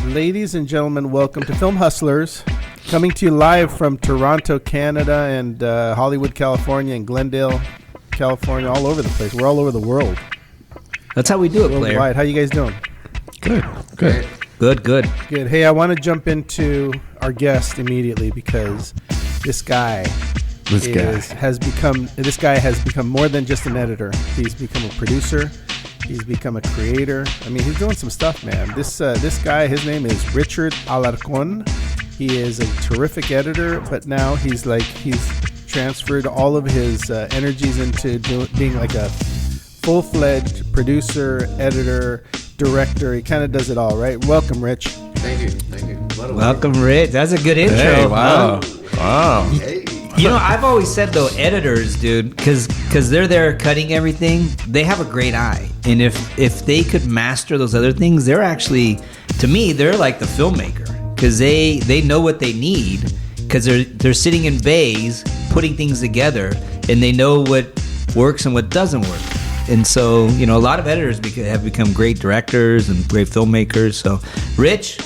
Ladies and gentlemen, welcome to Film Hustlers, coming to you live from Toronto, Canada, and Hollywood, California, and Glendale, California, all over the place. We're all over the world. That's how we do it, Blair. How you guys doing? Good. Good. Hey, I want to jump into our guest immediately because this guy has become more than just an editor. He's become a producer. He's become a creator. I mean, he's doing some stuff, man. This guy, his name is Richard Alarcon. He is a terrific editor, but now he's transferred all of his energies into being like a full-fledged producer, editor, director. He kind of does it all, right? Welcome, Rich. Thank you. Welcome, Rich. That's a good intro. Hey, wow. Hey. You know, I've always said, though, editors, dude, because they're there cutting everything, they have a great eye. And if they could master those other things, they're actually, to me, they're like the filmmaker. Because they know what they need, because they're sitting in bays, putting things together, and they know what works and what doesn't work. And so, you know, a lot of editors have become great directors and great filmmakers. So, Rich,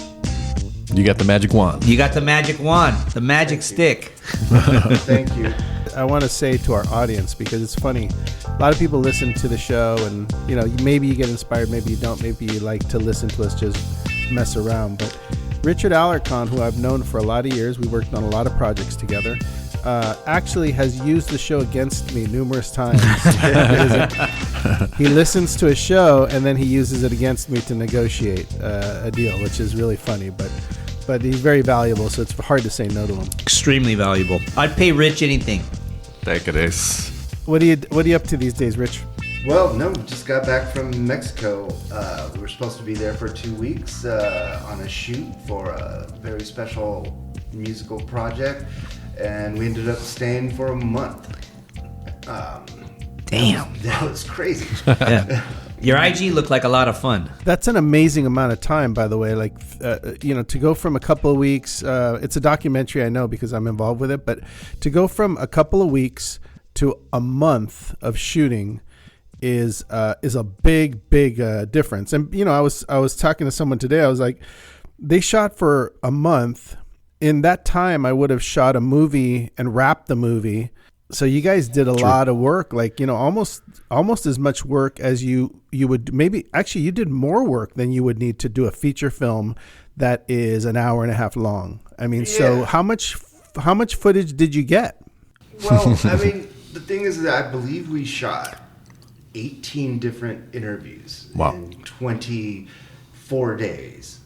you got the magic wand. You got the magic wand, the magic stick. Thank you. I want to say to our audience, because it's funny, a lot of people listen to the show and, you know, maybe you get inspired, maybe you don't, maybe you like to listen to us just mess around. But Richard Alarcon, who I've known for a lot of years, we worked on a lot of projects together, actually has used the show against me numerous times. He listens to a show and then he uses it against me to negotiate a deal, which is really funny, but he's very valuable, so it's hard to say no to him. Extremely valuable. I'd pay Rich anything. Take it is. What are you up to these days, Rich? Well, no, just got back from Mexico. We were supposed to be there for 2 weeks on a shoot for a very special musical project, and we ended up staying for a month. Damn. That was crazy. Yeah. Your IG looked like a lot of fun. That's an amazing amount of time, by the way. Like, to go from a couple of weeks, it's a documentary, I know, because I'm involved with it, but to go from a couple of weeks to a month of shooting is a big difference. And I was talking to someone today. I was like, they shot for a month. In that time, I would have shot a movie and wrapped the movie. So you guys did a lot of work, like, almost as much work as you would. Maybe actually you did more work than you would need to do a feature film that is an hour and a half long. I mean, So how much footage did you get? Well, I mean, the thing is that I believe we shot 18 different interviews in 24 days.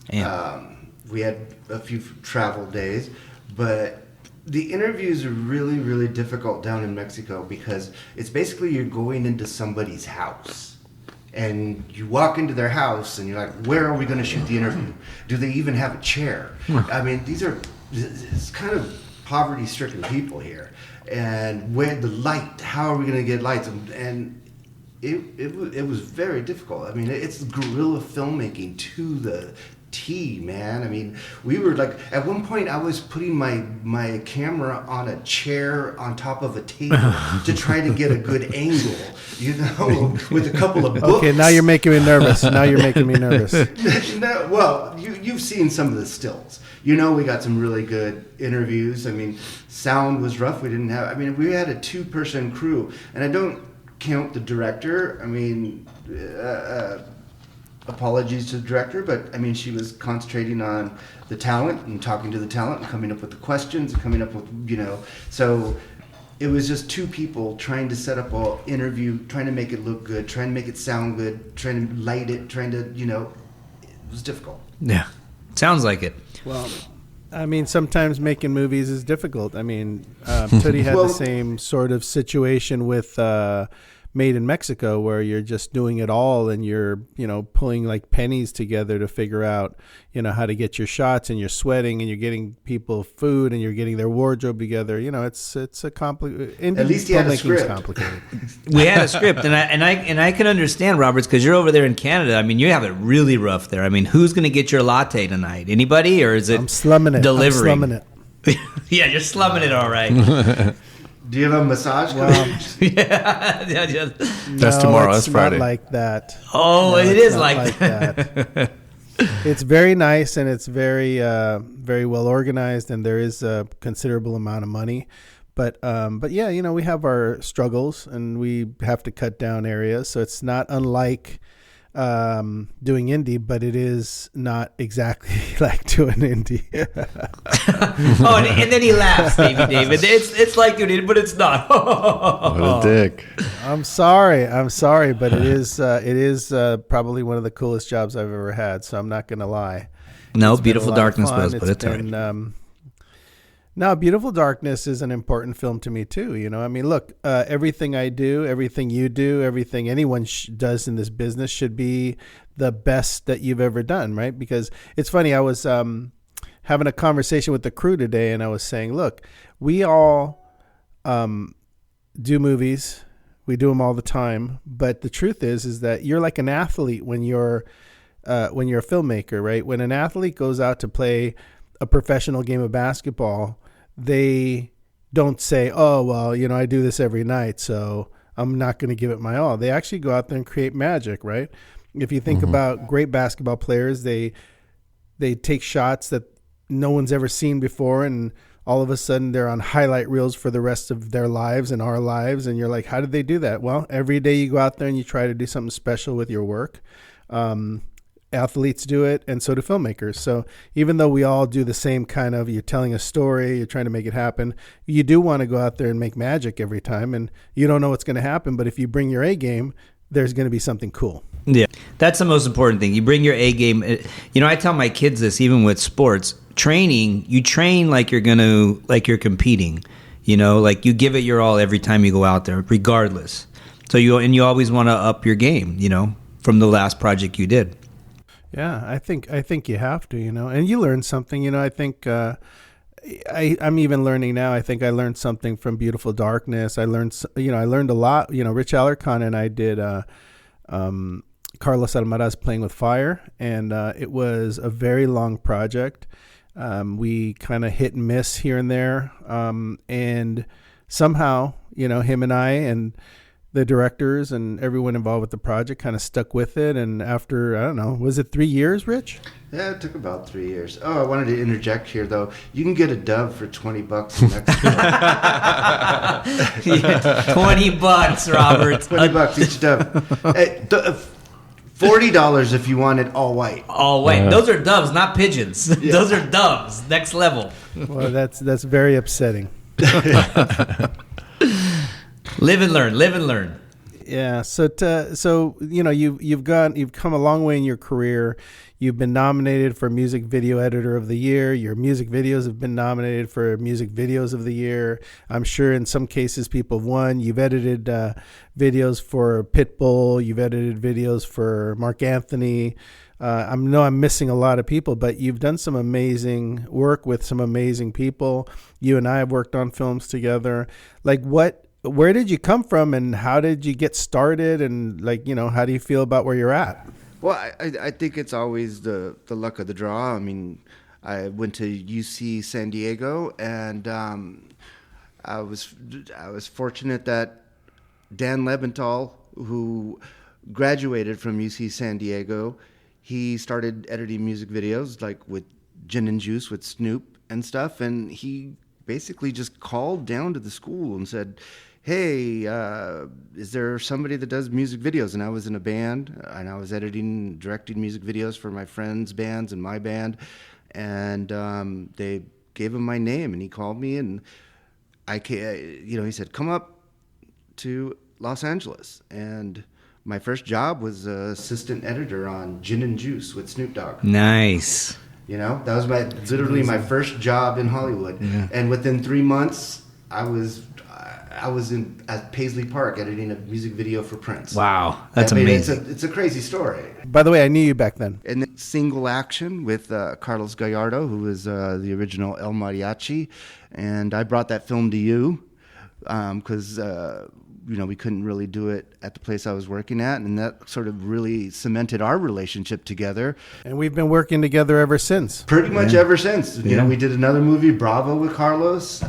We had a few travel days, but the interviews are really, really difficult down in Mexico because it's basically you're going into somebody's house. And you walk into their house and you're like, where are we going to shoot the interview? Do they even have a chair? I mean, it's kind of poverty-stricken people here. And where the light, how are we going to get lights? And it was very difficult. I mean, it's guerrilla filmmaking to the T, man. I mean, we were like, at one point I was putting my camera on a chair on top of a table to try to get a good angle, with a couple of books. Okay, now you're making me nervous. No, well, you've seen some of the stills. We got some really good interviews. I mean, sound was rough. We had a 2-person crew, and I don't count the director. I mean, apologies to the director, but I mean, she was concentrating on the talent and talking to the talent and coming up with the questions and coming up with, so it was just 2 people trying to set up an interview, trying to make it look good, trying to make it sound good, trying to light it, it was difficult. Yeah. Sounds like it. Well, I mean, sometimes making movies is difficult. I mean, Tootie had the same sort of situation with Made in Mexico, where you're just doing it all and you're, pulling like pennies together to figure out, how to get your shots, and you're sweating and you're getting people food and you're getting their wardrobe together. It's a complicated. At least you had a script. Complicated. We had a script, and I can understand, Roberts, because you're over there in Canada. I mean, you have it really rough there. I mean, who's going to get your latte tonight? Anybody, or is it? I'm slumming it. Delivering? I'm slumming it. Yeah, you're slumming it, all right. Do you have a massage coach? Yeah. That's tomorrow. It's That's Friday. not like that. Oh, No, it it's is not like that. It's very nice, and it's very very well organized, and there is a considerable amount of money. But yeah, we have our struggles, and we have to cut down areas. So it's not unlike doing indie, but it is not exactly like doing indie. Oh, and then he laughs, David. It's like doing it, but it's not. What a dick. I'm sorry, but it is probably one of the coolest jobs I've ever had. So I'm not gonna lie. No, It's been Beautiful a lot of Darkness fun. was, but it's all right. No, Beautiful Darkness is an important film to me too. I mean, look, everything I do, everything you do, everything anyone does in this business should be the best that you've ever done, right? Because it's funny, I was having a conversation with the crew today, and I was saying, look, we all do movies, we do them all the time, but the truth is that you're like an athlete when you're a filmmaker, right? When an athlete goes out to play a professional game of basketball, they don't say, oh, well, I do this every night, so I'm not going to give it my all. They actually go out there and create magic, right? If you think about great basketball players, they take shots that no one's ever seen before, and all of a sudden they're on highlight reels for the rest of their lives and our lives. And you're like, how did they do that? Well, every day you go out there and you try to do something special with your work. Athletes do it, and so do filmmakers. So even though we all do the same kind of, you're telling a story, you're trying to make it happen, you do want to go out there and make magic every time, and you don't know what's going to happen, but if you bring your A game, there's going to be something cool. Yeah, that's the most important thing. You bring your A game. I tell my kids this, even with sports training. You train like you're competing. Like you give it your all every time you go out there, regardless. So you always want to up your game. From the last project you did. Yeah, I think you have to, and you learn something. I think I'm even learning now. I think I learned something from Beautiful Darkness. I learned a lot. Rich Alarcon and I did Carlos Almaraz Playing with Fire, and it was a very long project. We kind of hit and miss here and there, and somehow, him and I and the directors and everyone involved with the project kind of stuck with it. And after, I don't know, was it 3 years, Rich? Yeah, it took about 3 years. Oh, I wanted to interject here, though. You can get a dove for $20 in Mexico. Yeah, $20, Robert. $20 each dove. Hey, $40 if you want it all white. All white. Those are doves, not pigeons. Yeah. Those are doves. Next level. Well, that's very upsetting. Live and learn. Yeah. So you've come a long way in your career. You've been nominated for Music Video Editor of the Year. Your music videos have been nominated for Music Videos of the Year. I'm sure in some cases people have won. You've edited videos for Pitbull. You've edited videos for Mark Anthony. I know I'm missing a lot of people, but you've done some amazing work with some amazing people. You and I have worked on films together. Where did you come from, and how did you get started, and how do you feel about where you're at? Well, I think it's always the luck of the draw. I mean, I went to UC San Diego, and I was fortunate that Dan Lebenthal, who graduated from UC San Diego, he started editing music videos like with Gin and Juice with Snoop and stuff, and he basically just called down to the school and said, hey, is there somebody that does music videos? And I was in a band, and I was editing, directing music videos for my friends' bands and my band. And they gave him my name, and he called me, and he said, come up to Los Angeles. And my first job was assistant editor on Gin and Juice with Snoop Dogg. Nice. That was literally my first job in Hollywood. Yeah. And within 3 months, I was at Paisley Park editing a music video for Prince. Wow, that's amazing. It's a crazy story. By the way, I knew you back then. And then Single Action with Carlos Gallardo, who was the original El Mariachi. And I brought that film to you because, we couldn't really do it at the place I was working at. And that sort of really cemented our relationship together. And we've been working together ever since. Pretty much ever since. We did another movie, Bravo, with Carlos.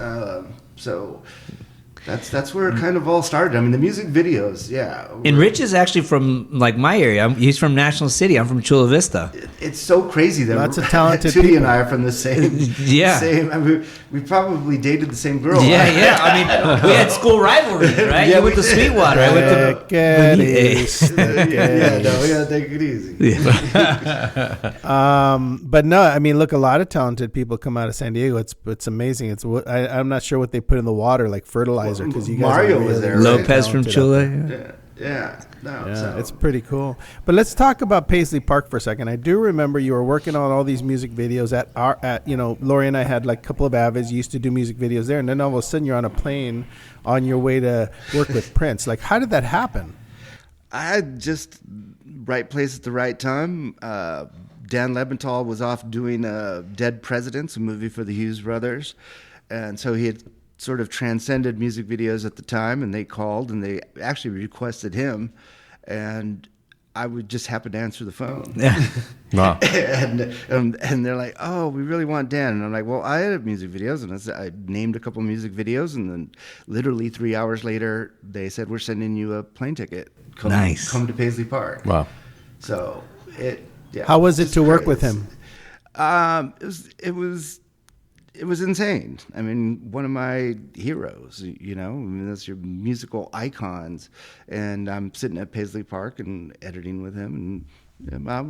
That's where it kind of all started. I mean, the music videos, yeah. And Rich is actually from like my area. He's from National City. I'm from Chula Vista. It's so crazy that lots of talented Tootie people. and I are from the same. Yeah. Same. I mean, we probably dated the same girl. Yeah. I mean, we had school rivalries, right? Yeah, you went to Sweetwater. I went to. Take it easy. But no, I mean, look, a lot of talented people come out of San Diego. It's amazing. I'm not sure what they put in the water, like fertilizer, because you guys Mario are was there, Lopez from Chula. Yeah. No, so. It's pretty cool. But let's talk about Paisley Park for a second. I do remember you were working on all these music videos at Lori and I had like a couple of avids. You used to do music videos there, and then all of a sudden you're on a plane on your way to work with Prince. Like, how did that happen? I had just right place at the right time. Dan Lebenthal was off doing Dead Presidents, a movie for the Hughes brothers, and so he had sort of transcended music videos at the time, and they called and they actually requested him, and I would just happen to answer the phone. Yeah. Wow. and they're like, "Oh, we really want Dan." And I'm like, "Well, I edit music videos," and I named a couple music videos, and then literally 3 hours later, they said, "We're sending you a plane ticket. Come to Paisley Park." Wow. So How was it to work with him? It was insane. I mean, one of my heroes, I mean, that's your musical icons. And I'm sitting at Paisley Park and editing with him. And I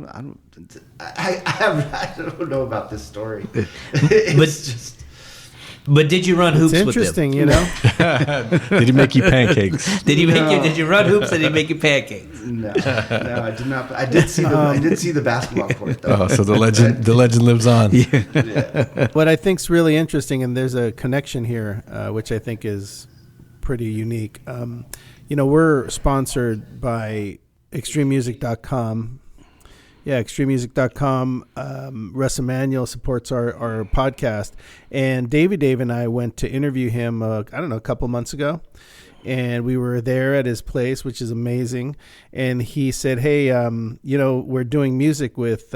don't know about this story. But did you run hoops with him? It's interesting, Did he make you pancakes? Did you run hoops? Did he make you pancakes? No, I did not. I did see the basketball court though. Oh, so the legend lives on. Yeah. What I think's really interesting, and there's a connection here, which I think is pretty unique. We're sponsored by ExtremeMusic.com. Yeah, ExtremeMusic.com. Russ Emanuel supports our podcast. And Dave and I went to interview him, a couple months ago. And we were there at his place, which is amazing. And he said, hey, we're doing music with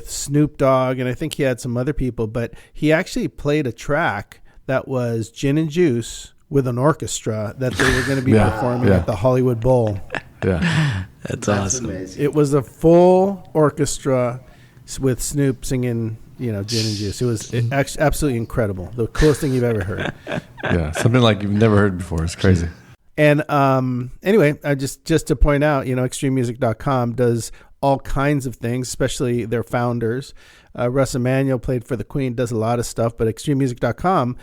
Snoop Dogg. And I think he had some other people. But he actually played a track that was Gin and Juice with an orchestra that they were going to be performing at the Hollywood Bowl. Yeah. That's awesome. Amazing. It was a full orchestra with Snoop singing, Gin and Juice. It was absolutely incredible. The coolest thing you've ever heard. Yeah, something like you've never heard before. It's crazy. And anyway, just to point out, ExtremeMusic.com does all kinds of things, especially their founders. Russ Emanuel played for the Queen, does a lot of stuff, but ExtremeMusic.com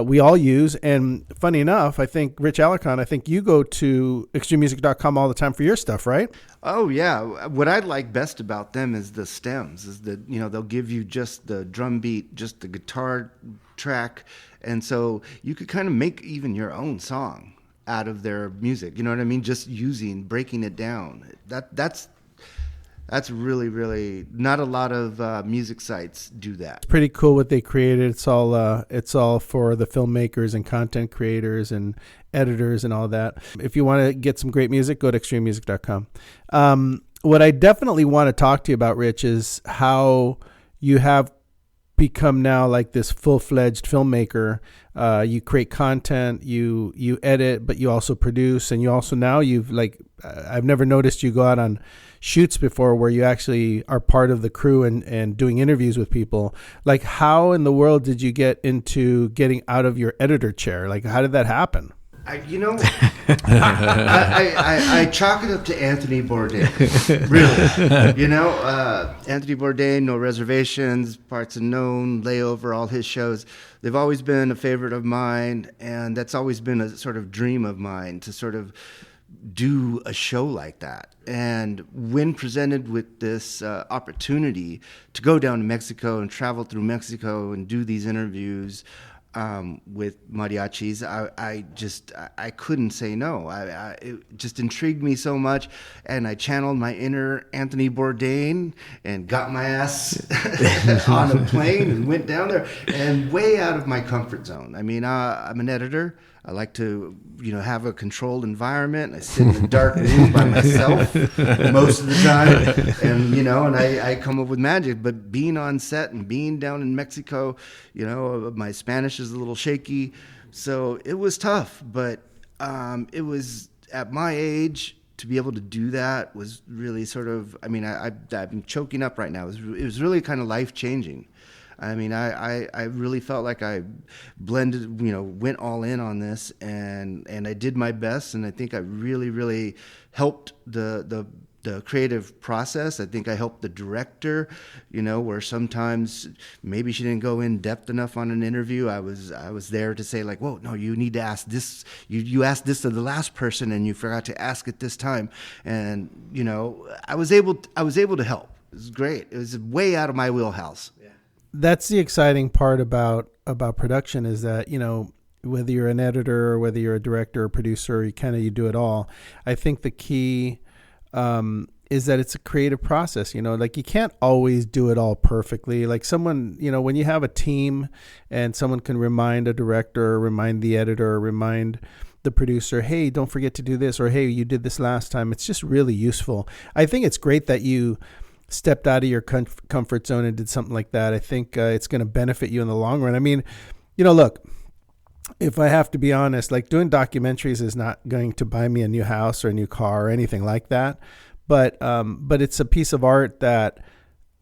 we all use. And funny enough, I think, Rich Alarcon, you go to ExtremeMusic.com all the time for your stuff, right? Oh, yeah. What I like best about them is the stems, is that, they'll give you just the drum beat, just the guitar track. And so you could kind of make even your own song out of their music. You know what I mean? Just breaking it down. That's really, really not a lot of music sites do that. It's pretty cool what they created. It's all for the filmmakers and content creators and editors and all that. If you want to get some great music, go to ExtremeMusic.com. What I definitely want to talk to you about, Rich, is how you have become now like this full-fledged filmmaker. You create content, you edit, but you also produce, and you also now I've never noticed you go out on shoots before where you actually are part of the crew and doing interviews with people. Like, how in the world did you get into getting out of your editor chair? Like, how did that happen? I chalk it up to Anthony Bourdain, really. Anthony Bourdain, No Reservations, Parts Unknown, Layover, all his shows. They've always been a favorite of mine, and that's always been a sort of dream of mine to sort of do a show like that. And when presented with this opportunity to go down to Mexico and travel through Mexico and do these interviews with mariachis, I couldn't say no. It just intrigued me so much, and I channeled my inner Anthony Bourdain and got my ass on a plane and went down there, and way out of my comfort zone. I mean, I'm an editor. I like to, have a controlled environment. I sit in a dark room by myself most of the time, and I come up with magic. But being on set and being down in Mexico, my Spanish is a little shaky. So it was tough, but it was at my age to be able to do that was really sort of, I mean, I'm choking up right now. It was really kind of life-changing. I mean, I really felt like I blended, went all in on this, and I did my best, and I think I really, really helped the creative process. I think I helped the director, where sometimes maybe she didn't go in depth enough on an interview. I was there to say like, whoa, no, you need to ask this. You asked this to the last person and you forgot to ask it this time. And, I was able to help. It was great. It was way out of my wheelhouse. Yeah. That's the exciting part about production is that, whether you're an editor or whether you're a director or producer, you do it all. I think the key is that it's a creative process, like you can't always do it all perfectly. Like someone, when you have a team and someone can remind a director, remind the editor, remind the producer, hey, don't forget to do this, or hey, you did this last time. It's just really useful. I think it's great that you stepped out of your comfort zone and did something like that. I think it's going to benefit you in the long run. I mean, look, if I have to be honest, like doing documentaries is not going to buy me a new house or a new car or anything like that. But it's a piece of art that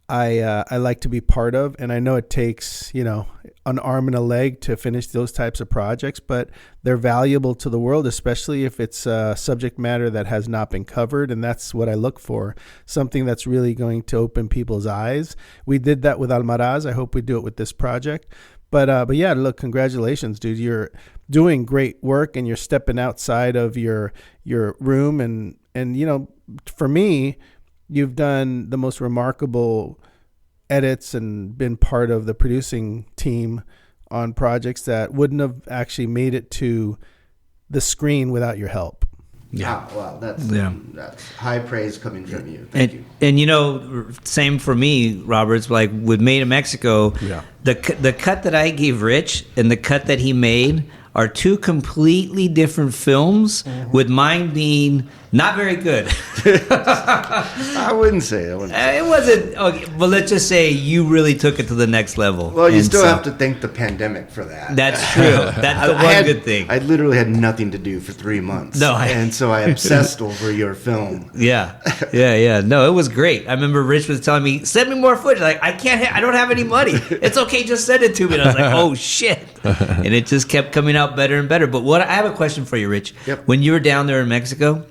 I like to be part of. And I know it takes, an arm and a leg to finish those types of projects, but they're valuable to the world, especially if it's subject matter that has not been covered. And that's what I look for, something that's really going to open people's eyes. We did that with Almaraz. I hope we do it with this project. But yeah, look, congratulations, dude. You're doing great work and you're stepping outside of your room. And for me, you've done the most remarkable edits and been part of the producing team on projects that wouldn't have actually made it to the screen without your help. Yeah. Well, that's high praise coming from you. Thank you. And same for me, Roberts. Like with Made in Mexico, the cut that I gave Rich and the cut that he made are two completely different films. With mine being not very good. I wouldn't say it. It wasn't. Okay, but let's just say you really took it to the next level. Well, you still have to thank the pandemic for that. That's true. That's the one good thing. I literally had nothing to do for 3 months. And so I obsessed over your film. Yeah. No, it was great. I remember Rich was telling me, send me more footage. Like, I don't have any money. It's okay, just send it to me. And I was like, oh, shit. And it just kept coming out better and better. But I have a question for you, Rich. Yep. When you were down there in Mexico,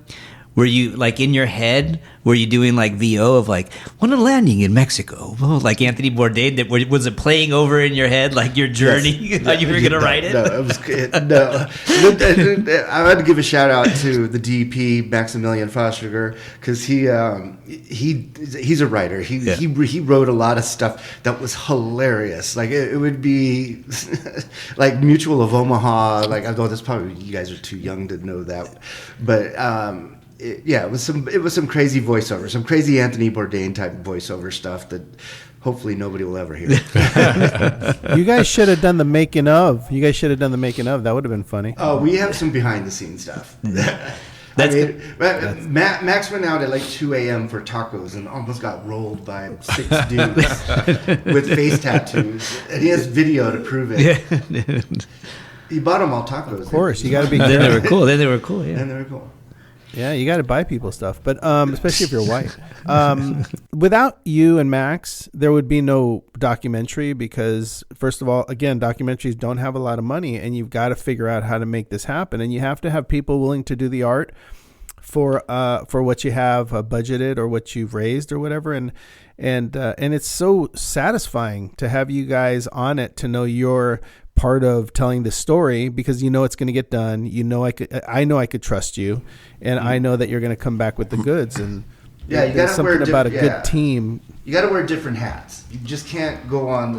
were you, like, in your head, were you doing, like, VO of, like, when a landing in Mexico? Oh, like Anthony Bourdain, was it playing over in your head, like, your journey? Yes. How you were going to write it? No, no. I had to give a shout-out to the DP, Maximilian Fostriger, because he's a writer. He wrote a lot of stuff that was hilarious. Like, it would be, like, Mutual of Omaha. Like, although this probably, you guys are too young to know that. But, it was some crazy voiceover, some crazy Anthony Bourdain type voiceover stuff that hopefully nobody will ever hear. You guys should have done the making of. That would have been funny. Oh, we have some behind the scenes stuff. Max went out at like 2 a.m. for tacos and almost got rolled by 6 dudes with face tattoos, and he has video to prove it. Yeah. He bought them all tacos. Of course, you got to be. Then they were cool. Yeah. And they were cool. Yeah, you got to buy people stuff, but especially if you're white. Without you and Max, there would be no documentary because, first of all, again, documentaries don't have a lot of money, and you've got to figure out how to make this happen, and you have to have people willing to do the art for what you have budgeted or what you've raised or whatever, and it's so satisfying to have you guys on it, to know you're part of telling the story because you know it's going to get done. I know I could trust you, and I know that you're going to come back with the goods. And you there's something about a good team. You got to wear different hats. You just can't go on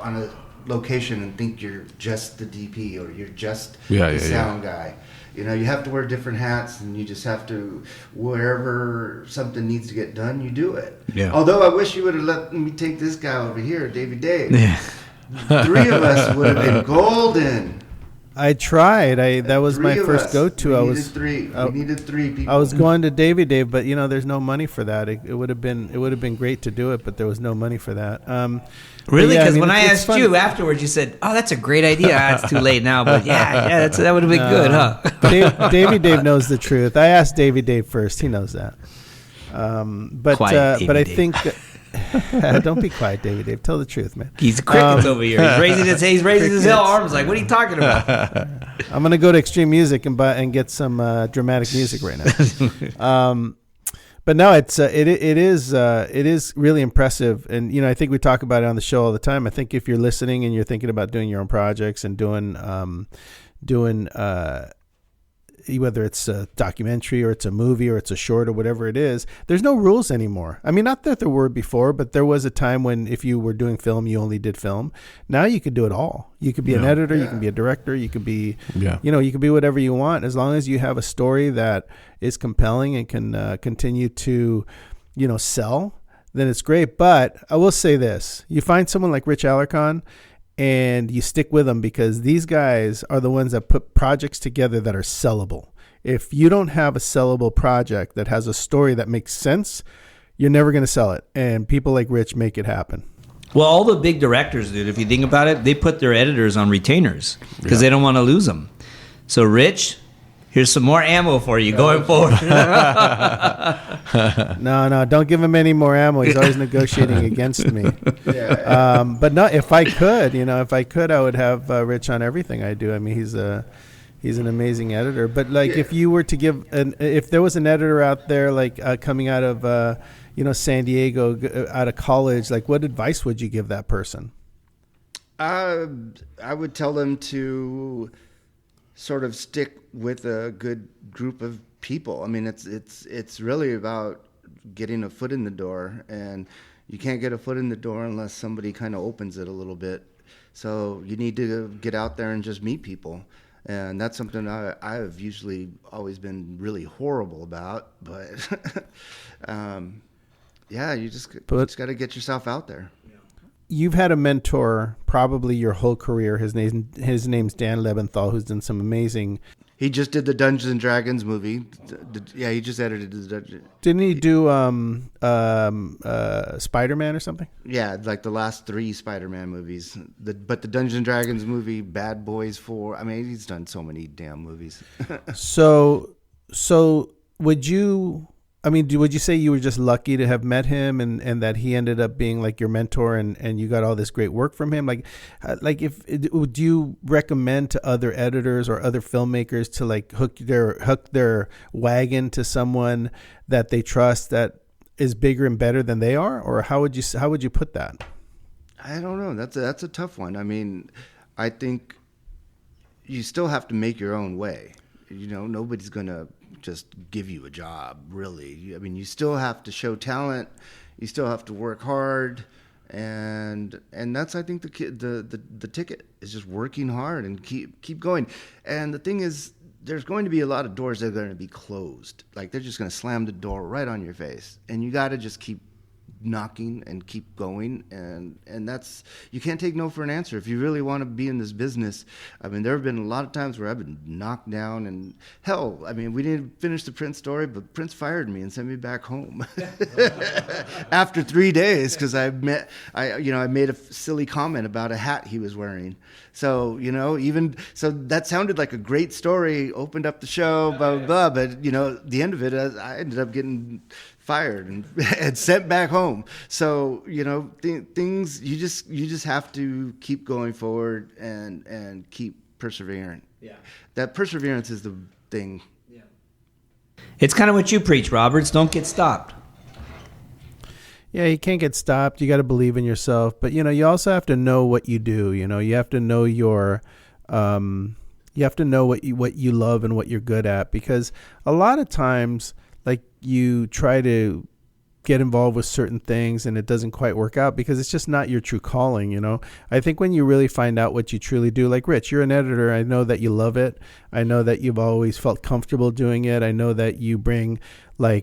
on a location and think you're just the DP or you're just the sound guy. You have to wear different hats, and you just have to, wherever something needs to get done, you do it. Yeah. Although I wish you would have let me take this guy over here, Davey Dave. Yeah. 3 of us would have been golden. I tried. That was my Three of first us. go-to. We I needed was three. We needed three people. I was going to Davy Dave, but there's no money for that. It would have been great to do it, but there was no money for that. Really? yeah, Because when I it's asked fun. you afterwards, you said, "Oh, that's a great idea." It's too late now, but that would have been good, huh? Davy Dave knows the truth. I asked Davy Dave first. He knows that. But Quiet, I Davy think don't be quiet, Davy Dave. Tell the truth, man. He's crickets over here. He's raising his hell arms like, "What are you talking about?" I'm gonna go to Extreme Music and get some dramatic music right now. But no, it is really impressive, and I think we talk about it on the show all the time. I think if you're listening and you're thinking about doing your own projects and doing whether it's a documentary or it's a movie or it's a short or whatever it is, there's no rules anymore. I mean, not that there were before, but there was a time when if you were doing film, you only did film. Now you could do it all. You could be an editor, you can be a director, you could be, you could be whatever you want, as long as you have a story that is compelling and can continue to, sell, then it's great. But I will say this, you find someone like Rich Alarcon and you stick with them, because these guys are the ones that put projects together that are sellable. If you don't have a sellable project that has a story that makes sense, you're never going to sell it. And people like Rich make it happen. Well, all the big directors, dude, if you think about it, they put their editors on retainers because they don't want to lose them. So, Rich, here's some more ammo for you going forward. No, don't give him any more ammo. He's always negotiating against me. But no, if I could, I would have Rich on everything I do. I mean, he's an amazing editor. But if you were to give if there was an editor out there coming out of San Diego, out of college, what advice would you give that person? I would tell them to sort of stick with a good group of people. I mean, it's really about getting a foot in the door, and you can't get a foot in the door unless somebody kind of opens it a little bit. So you need to get out there and just meet people. And that's something I've usually always been really horrible about, but you just got to get yourself out there. You've had a mentor probably your whole career. His name's Dan Lebenthal, who's done some amazing. He just did the Dungeons and Dragons movie. He just edited the Dungeon. Didn't he do Spider-Man or something? Yeah, like the last 3 Spider-Man movies. But the Dungeons and Dragons movie, Bad Boys 4. I mean, he's done so many damn movies. So would you? I mean, would you say you were just lucky to have met him and that he ended up being like your mentor and you got all this great work from him? Would you recommend to other editors or other filmmakers to hook their wagon to someone that they trust that is bigger and better than they are? Or how would you put that? I don't know. That's a tough one. I mean, I think you still have to make your own way. Nobody's going to just give you a job, really. I mean, you still have to show talent, you still have to work hard, and that's, I think, the ticket is just working hard and keep going. And the thing is, there's going to be a lot of doors that are going to be closed. They're just going to slam the door right on your face, and you got to just keep knocking and keep going, and that's, you can't take no for an answer if you really want to be in this business. I mean, there have been a lot of times where I've been knocked down, and hell, I mean, we didn't finish the Prince story, but Prince fired me and sent me back home after 3 days because I made a silly comment about a hat he was wearing. So so that sounded like a great story, opened up the show, blah blah blah, but the end of it, I ended up getting fired and sent back home. So things, you just have to keep going forward and keep persevering. Yeah, that perseverance is the thing. Yeah, it's kind of what you preach, Roberts. Don't get stopped. Yeah, you can't get stopped. You got to believe in yourself, but you also have to know what you do. You have to know your you have to know what you love and what you're good at, because a lot of times, you try to get involved with certain things and it doesn't quite work out because it's just not your true calling. I think when you really find out what you truly do, like Rich, you're an editor. I know that you love it. I know that you've always felt comfortable doing it. I know that you bring a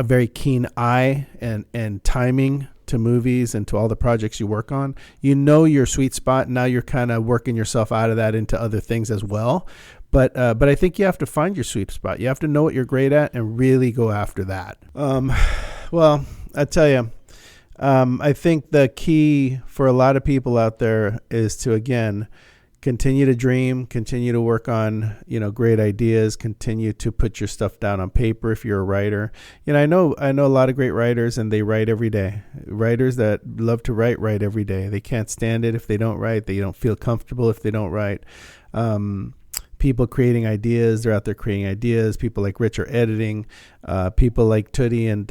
very keen eye and timing to movies and to all the projects you work on, you know your sweet spot. Now you're kind of working yourself out of that into other things as well. But I think you have to find your sweet spot. You have to know what you're great at and really go after that. Well, I tell you, I think the key for a lot of people out there is to, again, continue to dream, continue to work on, great ideas, continue to put your stuff down on paper if you're a writer. I know a lot of great writers, and they write every day. Writers that love to write every day. They can't stand it if they don't write. They don't feel comfortable if they don't write. People creating ideas, they're out there creating ideas. People like Rich are editing. People like Tootie and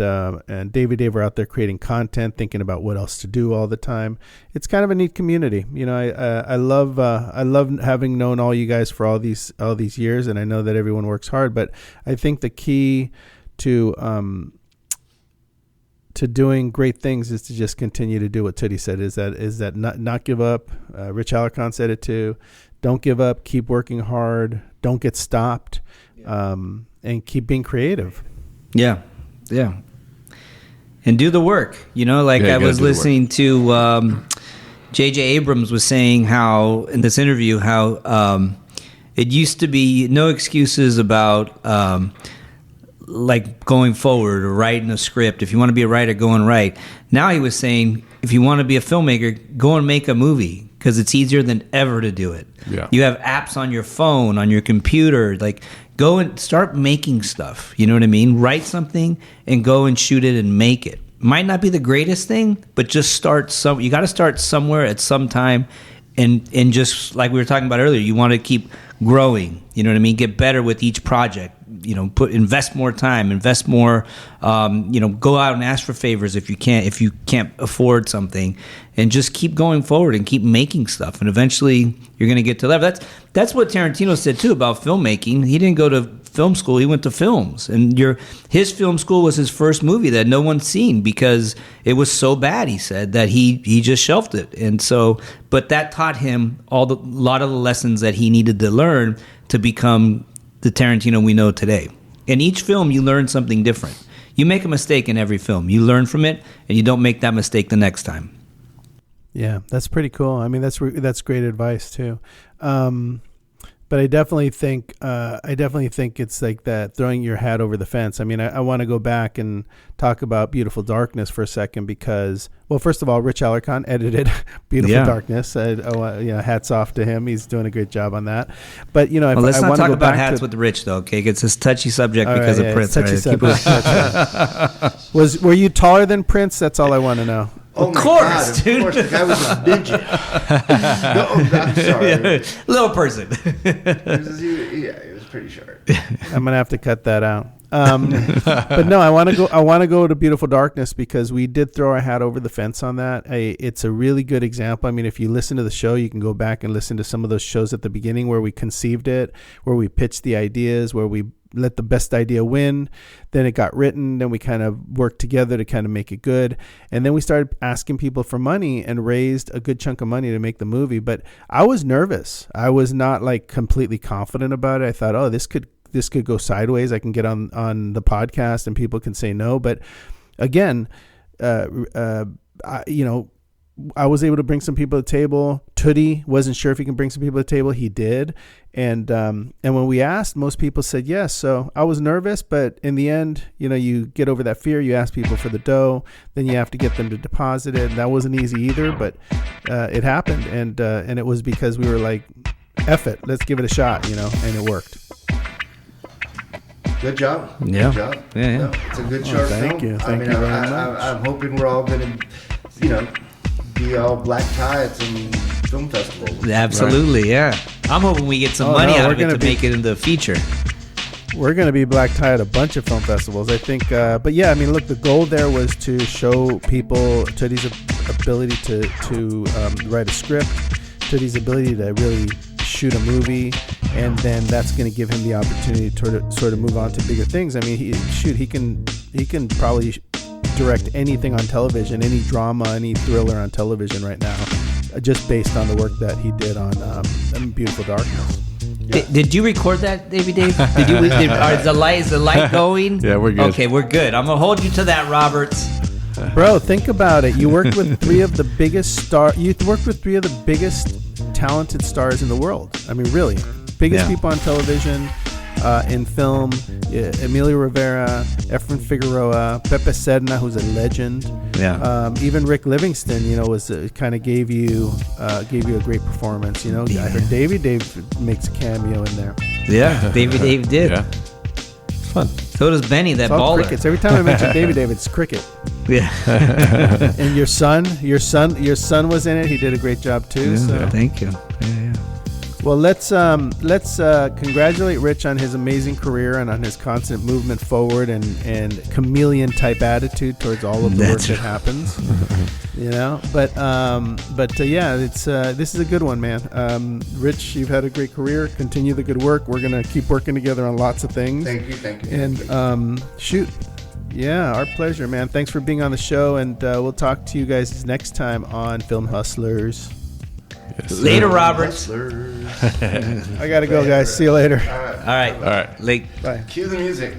David Dave are out there creating content, thinking about what else to do all the time. It's kind of a neat community. I love having known all you guys for all these years, and I know that everyone works hard. But I think the key to doing great things is to just continue to do what Tootie said. Is that not give up. Rich Alarcon said it too. Don't give up. Keep working hard. Don't get stopped, and keep being creative. Yeah, and do the work. I was listening to J.J. Abrams was saying how in this interview how it used to be no excuses about like going forward or writing a script. If you want to be a writer, go and write. Now he was saying if you want to be a filmmaker, go and make a movie. Because it's easier than ever to do it. Yeah. You have apps on your phone, on your computer. Like, go and start making stuff. You know what I mean? Write something and go and shoot it and make it. Might not be the greatest thing, but just start you got to start somewhere at some time, and just like we were talking about earlier, you want to keep growing. You know what I mean? Get better with each project. Invest more time, invest more. Go out and ask for favors if you can't afford something, and just keep going forward and keep making stuff. And eventually, you're going to get to that. That's what Tarantino said too about filmmaking. He didn't go to film school; he went to films. And his film school was his first movie that no one's seen because it was so bad. He said that he just shelved it. And so, but that taught him a lot of the lessons that he needed to learn to become the Tarantino we know today. In each film, you learn something different. You make a mistake in every film. You learn from it, and you don't make that mistake the next time. Yeah, that's pretty cool. I mean, that's great advice too. But I definitely think it's like that, throwing your hat over the fence. I mean, I want to go back and talk about Beautiful Darkness for a second because, well, first of all, Rich Alarcon edited Beautiful Darkness. Hats off to him. He's doing a great job on that. But let's not talk about hats with Rich though. Okay, it's a touchy subject because of Prince. Touchy subject. Were you taller than Prince? That's all I want to know. Oh, of course, dude. Of course, the guy was a midget. No, I'm sorry. Yeah, little person. He was pretty short. I'm gonna have to cut that out. But no, I want to go to Beautiful Darkness because we did throw our hat over the fence on that. It's a really good example. I mean, if you listen to the show, you can go back and listen to some of those shows at the beginning where we conceived it, where we pitched the ideas, where we let the best idea win. Then it got written. Then we kind of worked together to kind of make it good. And then we started asking people for money and raised a good chunk of money to make the movie. But I was nervous. I was not like completely confident about it. I thought, oh, this could go sideways. I can get on the podcast and people can say no. But again, I was able to bring some people to the table. Tootie wasn't sure if he can bring some people to the table. He did. And when we asked, most people said yes. So I was nervous, but in the end, you get over that fear. You ask people for the dough, then you have to get them to deposit it. And that wasn't easy either, but it happened. And it was because we were like, F it, let's give it a shot, and it worked. Good job. Yeah. Good job. Yeah. No, it's a good short thank film. you. Thank you very much. I'm hoping we're all going to, be all black tie at some film festivals. Absolutely, right? Yeah. I'm hoping we get some money out of it to make it into a feature. We're going to be black tie at a bunch of film festivals, I think. But yeah, I mean, look, the goal there was to show people Tootie's ability to write a script, Tootie's ability to really shoot a movie, and then that's going to give him the opportunity to sort of move on to bigger things. I mean, he can probably direct anything on television, any drama, any thriller on television right now, just based on the work that he did on Beautiful Darkness. Yeah. Did you record that, Davey Dave? Is the light going? Yeah, we're good. Okay, we're good. I'm gonna hold you to that, Roberts. Bro, think about it. You worked with three of the biggest talented stars in the world. I mean, really, biggest people on television, in film. Emilio Rivera, Efren Figueroa, Pepe Sedna, who's a legend. Yeah. Even Rick Livingston, was kind of gave you a great performance. I heard Dave makes a cameo in there. Yeah, Dave did. Yeah. It's fun. So does Benny, that baller. Crickets. Every time I mention David, it's cricket. Yeah. And your son was in it. He did a great job too. So. Thank you. Yeah. Well, let's congratulate Rich on his amazing career and on his constant movement forward and chameleon type attitude towards all of the work that happens. But yeah, it's this is a good one, man. Rich, you've had a great career. Continue the good work. We're gonna keep working together on lots of things. Thank you. And shoot. Yeah, our pleasure, man. Thanks for being on the show, and we'll talk to you guys next time on Film Hustlers. Yes, later, Robert. I gotta go, guys. See you later. All right. All right. Late. Bye. Cue the music.